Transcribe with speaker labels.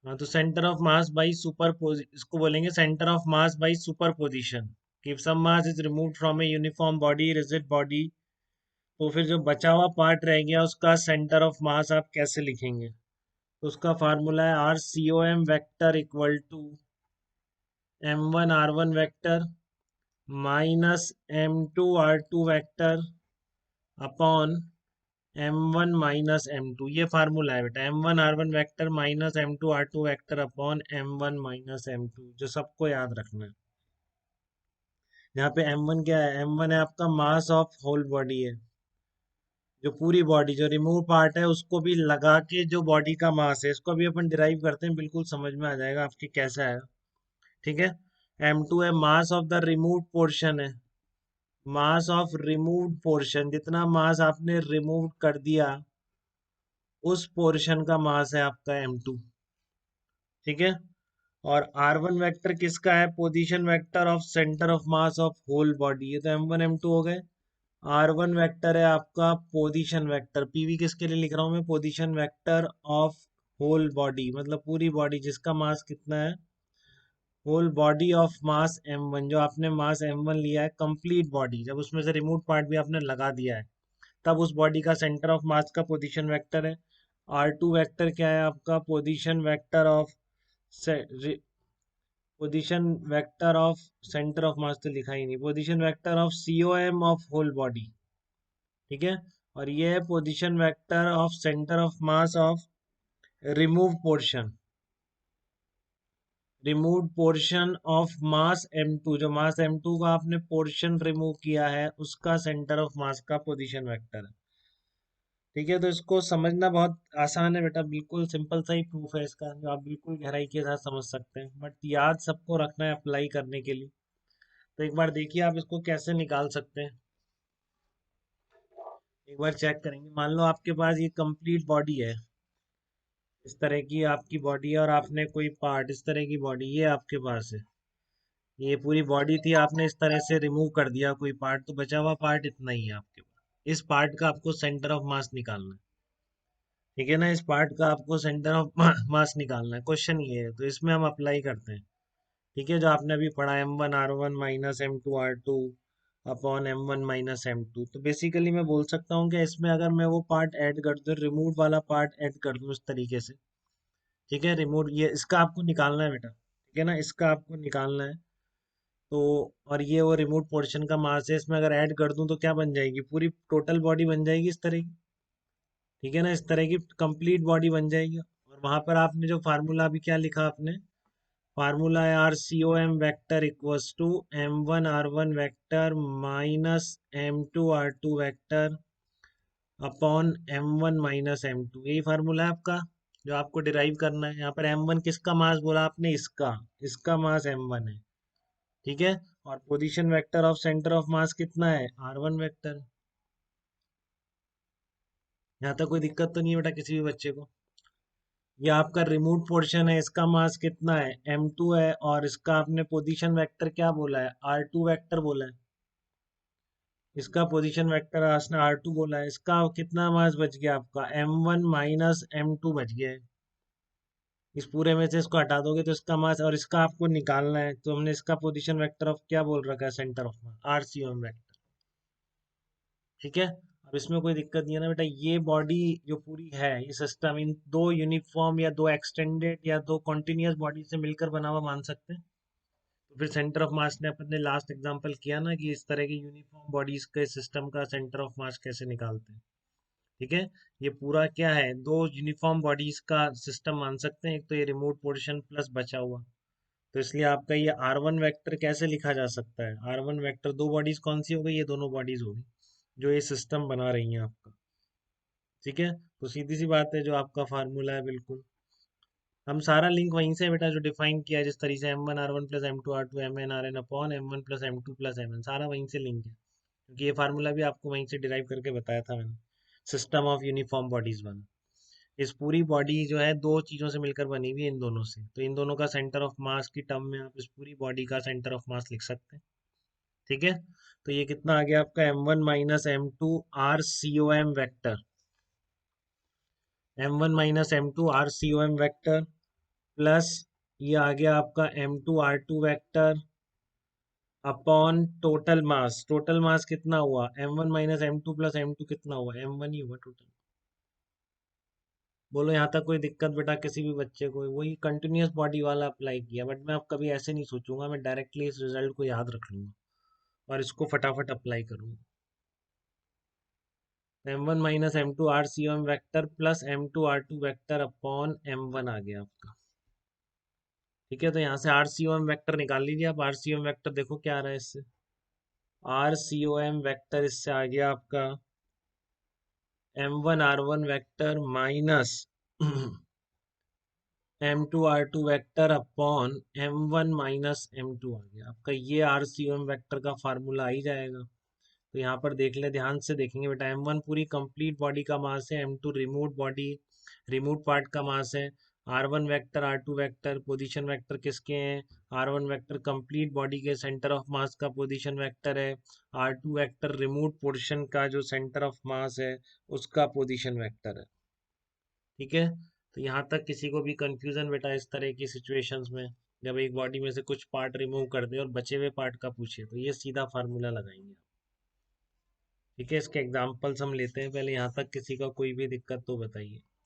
Speaker 1: हाँ, तो centre of mass by इसको बोलेंगे centre of mass by superposition. If some mass is removed from a uniform body, rigid body, तो फिर जो बचा हुआ पार्ट रह गया उसका सेंटर ऑफ मास आप कैसे लिखेंगे? तो उसका फार्मूला है R C O M vector equal to m1 r1 vector minus m2 r2 vector upon m1 minus m2। ये फार्मूला है बेटा, m1 r1 vector minus m2 r2 vector upon m1 minus m2, जो सबको याद रखना है। यहाँ पे m1 क्या है? m1 है आपका मास ऑफ होल बॉडी है, जो पूरी बॉडी, जो रिमूव पार्ट है उसको भी लगा के जो बॉडी का मास है, इसको भी अपन डिराइव करते हैं, बिल्कुल समझ में आ जाएगा आपके कैसा है। ठीक है। m2 है mass of the remove portion है, मास ऑफ रिमूव्ड पोर्शन, जितना मास आपने रिमूव कर दिया उस पोर्शन का मास है आपका m2। ठीक है। और r1 वेक्टर किसका है? Position vector of centre of mass of whole body. ये तो m1 m2 हो गए। r1 वेक्टर है आपका पोजीशन वेक्टर, pv किसके लिए लिख रहा हूं मैं? Position vector of whole body, मतलब पूरी बॉडी जिसका मास कितना है? Whole body of mass m1, जो आपने मास m1 लिया है कंप्लीट बॉडी, जब उसमें से रिमूव पार्ट भी आपने लगा दिया है तब उस बॉडी का सेंटर ऑफ मास का पोजीशन वेक्टर है। r2 वेक्टर क्या है आपका? Position vector of position vector of centre of mass, तो लिखा ही नहीं, position vector of COM of whole body. ठीक है। और ये है position vector of centre of mass of remove portion, remove portion of mass m2, जो मास m2 का आपने पोर्शन रिमूव किया है उसका सेंटर ऑफ मास का पोजीशन वेक्टर है। ठीक है। तो इसको समझना बहुत आसान है बेटा, बिल्कुल सिंपल सा ही प्रूफ है इसका, जो आप बिल्कुल गहराई के साथ समझ सकते हैं, बट याद सबको रखना है अप्लाई करने के लिए। तो एक बार देखिए आप इसको कैसे निकाल सकते हैं, एक बार चेक करेंगे। मान लो आपके पास ये कंप्लीट बॉडी है, इस तरह की आपकी बॉडी है, और आपने कोई पार्ट, इस तरह की बॉडी ये आपके पास है, ये पूरी बॉडी थी, आपने इस तरह से रिमूव कर दिया कोई पार्ट, तो बचा हुआ पार्ट इतना ही है आपके पास। इस पार्ट का आपको सेंटर ऑफ मास निकालना है। ठीक है ना, इस पार्ट का आपको सेंटर ऑफ मास निकालना है, क्वेश्चन ये है, तो इसमें हम अप्लाई करते हैं। ठीक है, जो आपने अभी पढ़ा m1 r1 minus m2 r2 upon m1 minus m2, तो बेसिकली मैं बोल सकता हूँ कि इसमें अगर मैं वो पार्ट ऐड कर दूँ, रिमूव वाला पार्ट ऐड कर दूँ इस तरीके से। ठीक है, रिमूव, ये इसका आपको निकालना है बेटा, ठीक है ना, इसका आपको निकालना है। तो और ये वो रिमूव पोर्शन का मास है, इसमें अगर ऐड कर दूं तो क्या बन जाएगी? पूरी टोटल बॉडी बन जाएगी इस तरह की। ठीक है ना, इस तरह की कंप्लीट बॉडी बन जाएगी। और वहां पर आपने जो फार्मूला अभी क्या लिखा आपने? फार्मूला है R C O M vector equals to m1 r1 vector minus m2 r2 vector upon m1 minus m2। यही फार्मूला है आपका जो आपको डिराइव करना है। यहाँ पर m1 किसका मास बोला आपने? इसका, इसका मास m1 है। ठीक है। और position vector of centre of मास कितना है? r1 vector. यहाँ तक कोई दिक्कत तो नहीं है बेटा किसी भी बच्चे को? ये आपका रिमूव पोर्शन है, इसका मास कितना है? m2 है, और इसका आपने पोजीशन वेक्टर क्या बोला है? r2 वेक्टर बोला है। इसका पोजीशन वेक्टर आपने r2 बोला है, इसका कितना मास बच गया आपका? m1 माइनस m2 बच गया है। इस पूरे में से इसको हटा दोगे तो इसका मास, और इसका आपको निकालना है, तो हमने इसका पोजीशन वेक्टर ऑफ क्या बोल रखा है? Centre of mass, RCOM vector. ठीक है। अब इसमें कोई दिक्कत नहीं है ना बेटा? ये बॉडी जो पूरी है, ये सिस्टम इन दो यूनिफॉर्म या दो एक्सटेंडेड या दो कॉन्टिन्यूस बॉडी से मिलकर बना हुआ मान सकते हैं। तो फिर सेंटर ऑफ मास ने अपन ने लास्ट एग्जांपल किया ना कि इस तरह के यूनिफॉर्म बॉडीज के सिस्टम का सेंटर ऑफ मास कैसे निकालते हैं। ठीक है। ये पूरा क्या है? दो यूनिफॉर्म बॉडीज का सिस्टम मान सकते हैं, एक तो ये रिमोट पोर्शन प्लस बचा हुआ। तो इसलिए आपका ये R1 वेक्टर कैसे लिखा जा सकता है? R1 वेक्टर, दो बॉडीज कौन सी हो गई? ये दोनों बॉडीज हो गई जो ये सिस्टम बना रही हैं आपका। ठीक है। तो सीधी सी बात है, जो आपका फार्मूला है बिल्कुल हम सारा लिंक वहीं से बेटा, जो डिफाइन किया है जिस तरीके से m1 r1 plus m2 r2 mn rn upon m1 plus m2 plus mn, सारा वहीं से लिंक है, क्योंकि ये फार्मूला भी आपको वहीं से डिराइव करके बताया था मैंने। सिस्टम ऑफ यूनिफॉर्म बॉडीज बना, इस पूरी बॉडी जो है दो चीजों से मिलकर बनी हुई है, इन दोनों से, तो इन दोनों का सेंटर ऑफ मास की टर्म में आप इस पूरी बॉडी का सेंटर ऑफ मास लिख सकते हैं। ठीक है। तो ये कितना आ गया आपका? m1 minus m2 RCOM vector, m1 minus m2 RCOM vector plus ये आ गया आपका M2 R2 vector upon total mass कितना हुआ M1 minus M2 plus M2 कितना हुआ M1 ही हुआ टोटल। बोलो यहाँ तक कोई दिक्कत बेटा किसी भी बच्चे को? वही कंटिन्यूअस बॉडी वाला अप्लाई किया, बट मैं अब कभी ऐसे नहीं सोचूंगा, मैं डायरेक्टली इस रिजल्ट को याद रख लूंगा और इसको फटाफट अप्लाई करूंगा। M1 minus M2 RCOM vector plus M2 R2 vector upon M1 आ गया आपका। ठीक है, तो यहाँ से RCOM वेक्टर निकाल लीजिए। आप RCOM वेक्टर देखो क्या आ रहा है इससे। RCOM वेक्टर इससे आ गया आपका M1 R1 vector minus M2 R2 vector upon M1 minus M2 आ गया आपका। ये RCOM वेक्टर का फार्मूला आ ही जाएगा। तो यहाँ पर देख ले, ध्यान से देखेंगे बेटा। M1 पूरी कंप्लीट बॉडी का मास है, M2 रिमूव पार्ट का मास है। R1 vector R2 vector position vector किसके हैं? R1 वेक्टर कंप्लीट बॉडी के सेंटर ऑफ मास का पोजीशन वेक्टर है। R2 वेक्टर रिमूव पोर्शन का जो सेंटर ऑफ मास है उसका पोजीशन वेक्टर है। ठीक है, तो यहाँ तक किसी को भी कंफ्यूजन बेटा इस तरह की सिचुएशंस में, जब एक बॉडी में से कुछ पार्ट रिमूव कर दे और बचे हुए पार्ट का पूछे, तो ये सीधा फार्मूला लगाएंगे। ठीक है, इसके एग्जांपल्स हम लेते हैं पहले। यहाँ तक किसी का कोई भी दिक्कत तो बताइए।